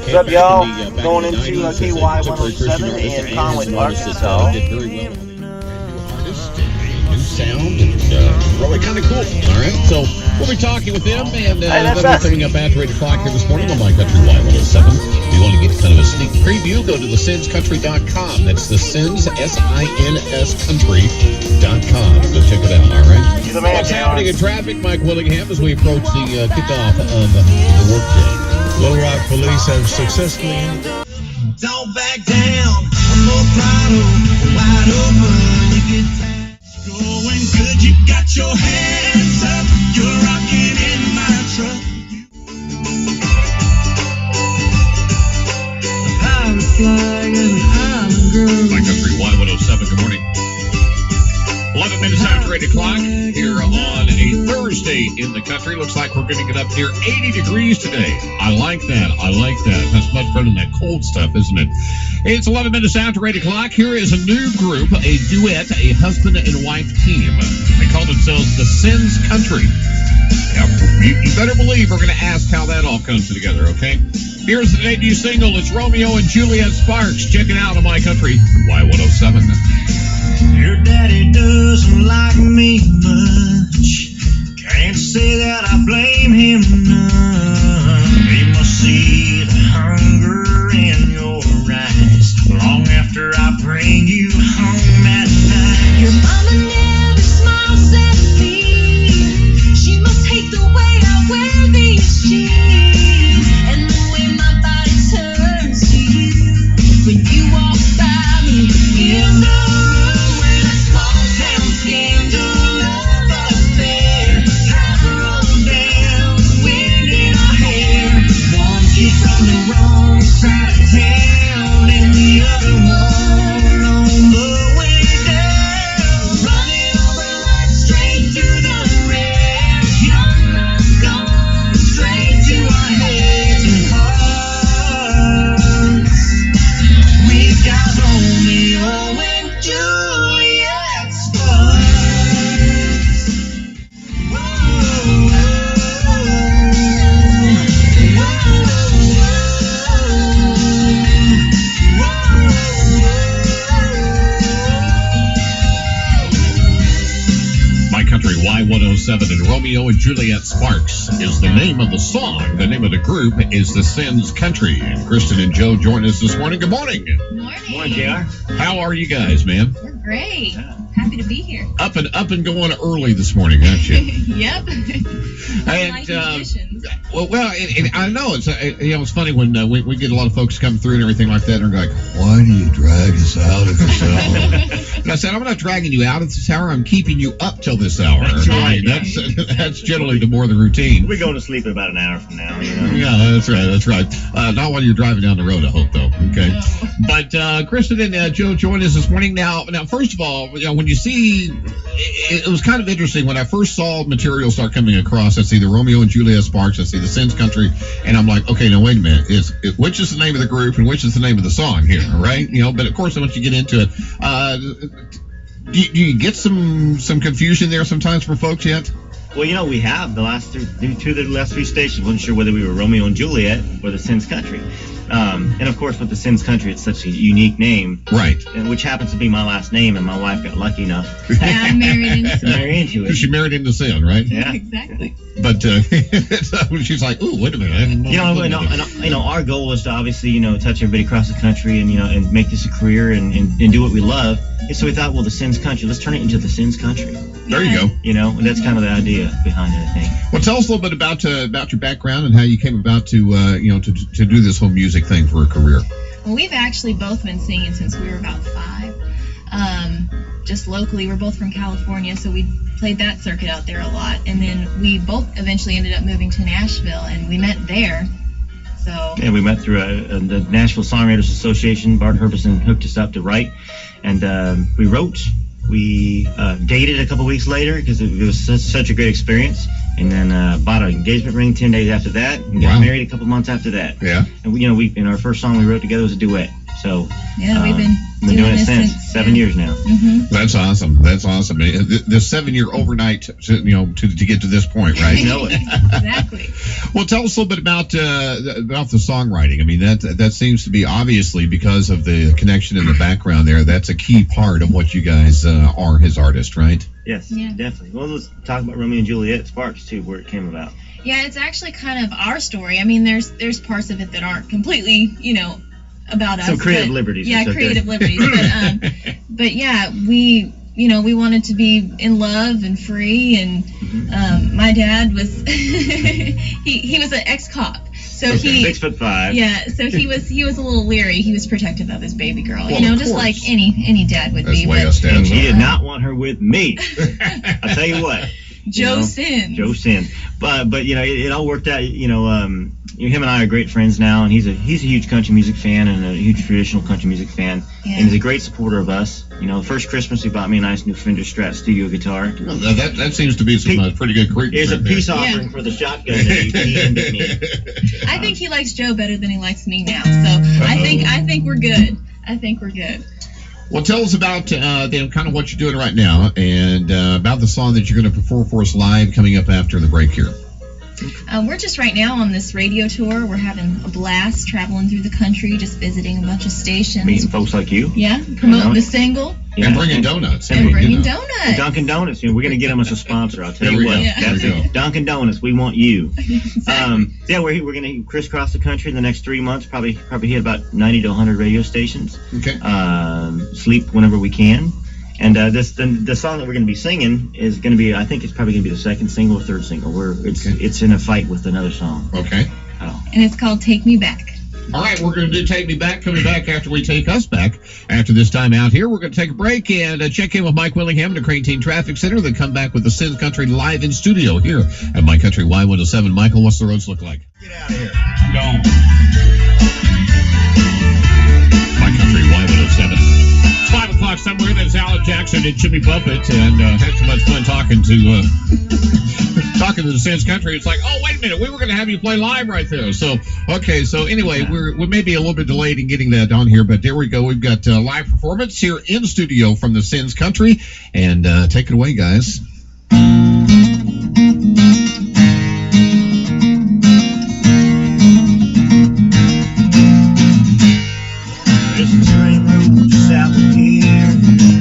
What's up, y'all? Going into KY 107 in Conway, Arkansas. Did very well on the new artist, new sound, and really kind of cool. All right, so we'll be talking with them, and that'll be coming up after 8 o'clock here this morning on My Country Y107. If you want to get kind of a sneak preview, go to thesinscountry.com. That's the Sins, S-I-N-S country.com. Go check it out, all right? What's happening in traffic, Mike Willingham, as we approach the kickoff of the workday? Little Rock police have successfully... Don't back down, I'm more throttle, wide open, you get going good, you got your hands up, you're rocking in my truck. I'm flying an island girl. My Country Y107, good morning. 11 minutes after 8 o'clock here on a Thursday in the country. Looks like we're going to get up near 80 degrees today. I like that. That's much better than that cold stuff, isn't it? It's 11 minutes after 8 o'clock. Here is a new group, a duet, a husband and wife team. They call themselves the Sins Country. Now, you better believe we're going to ask how that all comes together, okay? Here's the debut single. It's Romeo and Juliet Sparks. Check it out on My Country Y107. Your daddy doesn't like me much. Can't say that I blame him none. He must see the hunger in your eyes long after I bring you home at night. Your mama never smiles at me. She must hate the way I wear these jeans and the way my body turns to you when you walk by me in the and Romeo and Juliet Sparks is the name of the song. The name of the group is the Sins Country. And Kristen and Joe join us this morning. Good morning. Good morning. Morning, JR. How are you guys, man? We're great. Happy to be here. Up and going early this morning, aren't you? Yep. And I know it's funny when we get a lot of folks come through and everything like that, and they're like, "Why do you drag us out at this hour?" And I said, "I'm not dragging you out at this hour. I'm keeping you up till this hour." That's right. That's generally the more the routine. We go to sleep about an hour from now. You know? Yeah, that's right. Not while you're driving down the road, I hope, though. Okay. No. But Kristen and Joe joined us this morning. Now, first of all, when you see, it was kind of interesting when I first saw material start coming across. I see the Romeo and Juliet Sparks. I see the Sins Country, and I'm like, okay, now wait a minute. Which is the name of the group and which is the name of the song here, right? But of course, once you get into it, do you get some confusion there sometimes for folks yet? Well, we have the last three stations. Wasn't sure whether we were Romeo and Juliet or the Sins Country. And of course, with the Sins Country, it's such a unique name, right? Which happens to be my last name, and my wife got lucky enough I married into it. She married into sin, right? Yeah, exactly. But she's like, "Ooh, wait a minute!" Our goal is to obviously, touch everybody across the country, and make this a career and do what we love. And so we thought, well, the Sins Country, let's turn it into the Sins Country. There you go. And that's kind of the idea behind it, I think. Well, tell us a little bit about your background and how you came about to do this whole music thing for a career. Well, we've actually both been singing since we were about 5. Just locally, we're both from California, so we played that circuit out there a lot. And then we both eventually ended up moving to Nashville, and we met there. So yeah, we met through the Nashville Songwriters Association. Bart Herbison hooked us up to write, and we wrote. We dated a couple weeks later because it was such a great experience, and then bought an engagement ring 10 days after that, and got married a couple months after that. Yeah. And we in our first song we wrote together was a duet. So Yeah, we've been doing it this since 7 years now. Mm-hmm. That's awesome. That's awesome. The 7-year overnight, to get to this point, right? You know it. Exactly. Well, tell us a little bit about the songwriting. I mean, that seems to be obviously because of the connection in the background there. That's a key part of what you guys are as artists, right? Yes, Yeah. definitely. Well, let's talk about Romeo and Juliet Sparks too, where it came about. Yeah, it's actually kind of our story. I mean, there's parts of it that aren't completely, about us. Some creative but- liberties. Yeah, It's okay. creative liberties. But yeah, we wanted to be in love and free, and my dad was he was an ex-cop, so he 6'5". yeah, so he was a little leery. He was protective of his baby girl, Well, of just course. like any dad would That's be. the way But us And dads he are. did not want her with me. I'll tell you what. Joe sins. Joe Sin. But it all worked out. Him and I are great friends now, and he's a huge country music fan and a huge traditional country music fan, Yeah. and he's a great supporter of us. First Christmas he bought me a nice new Fender Strat studio guitar. Well, that seems to be some pretty good creepy. Here's a peace right offering for the shotgun that he handed me. I think he likes Joe better than he likes me now. So I think we're good. I think we're good. Well, tell us about kind of what you're doing right now, and about the song that you're going to perform for us live coming up after the break here. We're just right now on this radio tour. We're having a blast traveling through the country, just visiting a bunch of stations. Meeting folks like you. Yeah, promoting the single And bringing donuts. and bringing donuts. Dunkin' Donuts. We're going to get them as a sponsor. I'll tell There you we what. go. Yeah. That's There we it. Dunkin' Donuts. We want you. Exactly. We're going to crisscross the country in the next 3 months. Probably hit about 90 to 100 radio stations. Okay. Sleep whenever we can. And the song that we're going to be singing is going to be, I think it's probably going to be the second single or third single. It's in a fight with another song. Okay. And it's called Take Me Back. All right, we're going to do Take Me Back, coming back after we take us back. After this time out here, we're going to take a break and check in with Mike Willingham at the Crane Teen Traffic Center, then come back with the Sin Country live in studio here at My Country Y107. Michael, what's the roads look like? Get out of here. Gone. My Country Y107. 5 o'clock somewhere. That's Alan Jackson and Jimmy Buffett, and had so much fun talking to the Sins Country. It's like, oh, wait a minute, we were going to have you play live right there. So, okay, so anyway, we may be a little bit delayed in getting that on here, but there we go. We've got live performance here in studio from the Sins Country, and take it away, guys. There's a train route south of here.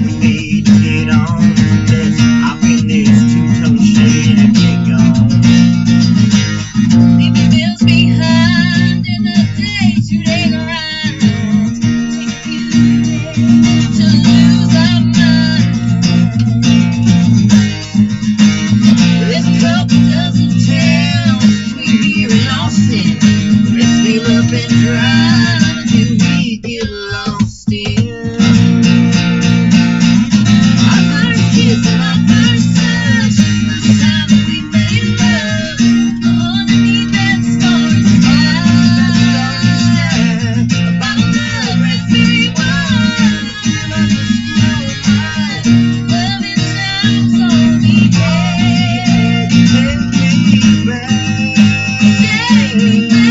We need to get on. Let's hop in this two-tone shade and get gone. Leave the bills behind in the day-to-day grind. Take you to lose our mind. There's a couple dozen towns between here and Austin. Let's fill up and drive until we get lost in. Our first kiss and our first touch, first time that we made love. Underneath that starry sky, a bottle of raspberry wine. I just know my loving time's on me. Take me back. Take me back.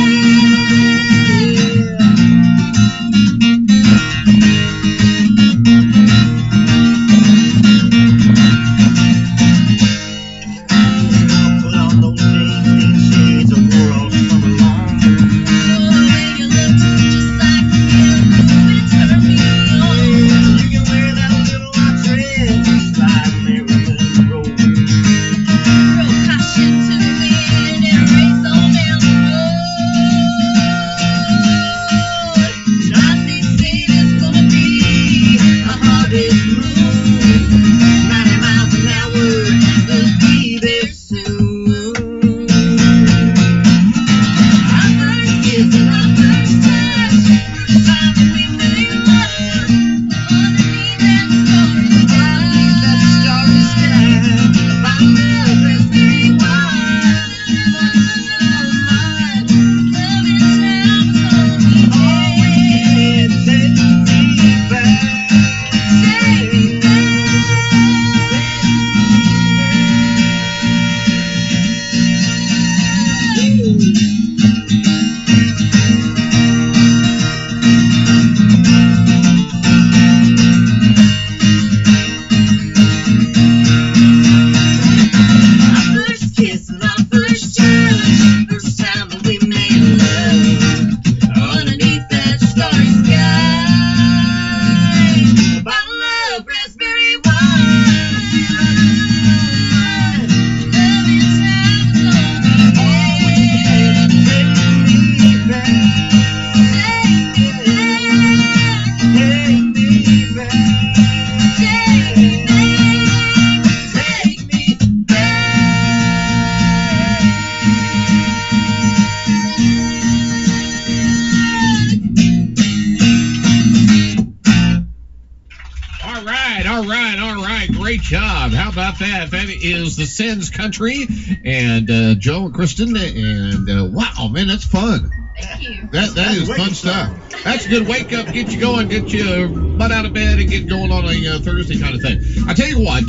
job. How about that? That is the Sins Country. And Joe and Kristen. And wow, man, that's fun. Thank you. That is fun stuff. That's a good wake up, get you going, get you butt out of bed and get going on a Thursday kind of thing. I tell you what,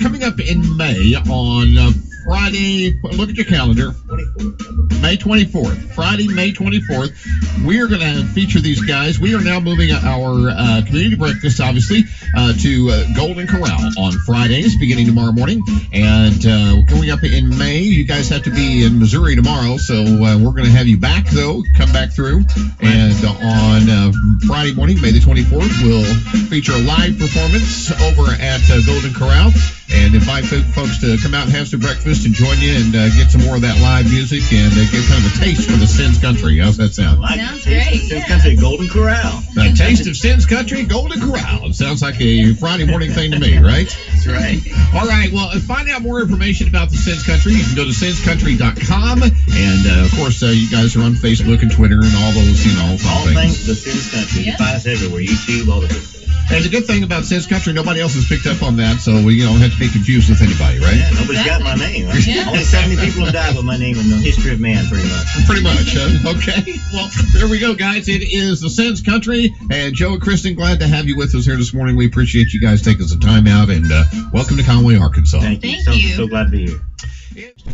coming up in May on Friday, look at your calendar. May 24th. Friday, May 24th. We're going to feature these guys. We are now moving our community breakfast, obviously, to Golden Corral on Fridays, beginning tomorrow morning. And coming up in May, you guys have to be in Missouri tomorrow, so we're going to have you back, though. Come back through. And on Friday morning, May the 24th, we'll feature a live performance over at Golden Corral. And invite folks to come out and have some breakfast and join you and get some more of that live music and get kind of a taste for the Sins Country. How's that sound? Sounds great. Sins Country, Golden Corral. A taste of Sins Country, Golden Corral. It sounds like a Friday morning thing to me, right? That's right. All right. Well, to find out more information about the Sins Country, you can go to sinscountry.com. And, of course, you guys are on Facebook and Twitter and all those, all things. things the Sins Country. You find us everywhere. YouTube, all the good stuff. And the good thing about Sins Country, nobody else has picked up on that, so we don't have to be confused with anybody, right? Yeah, nobody's got my name. Right? Yeah. Only 70 people have died with my name in the history of man, pretty much. Pretty much. Okay. Well, there we go, guys. It is the Sins Country. And Joe and Kristen, glad to have you with us here this morning. We appreciate you guys taking some time out. And welcome to Conway, Arkansas. Thank you. Thank you. So glad to be here.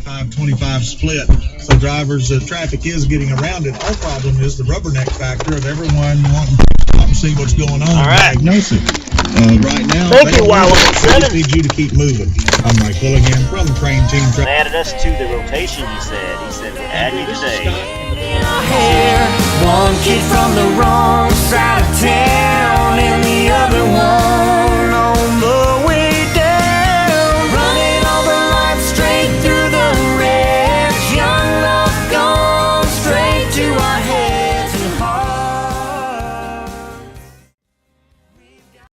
5-25 split, so drivers, traffic is getting around it. Our problem is the rubberneck factor of everyone wanting to stop and see what's going on. All right. Diagnose it. Right now, Thank you, Wild they just need you to keep moving. I'm Mike Willingham from the Train Team. Added us to the rotation, he said. He said, we're adding you today. One kid from the wrong side of town and the other one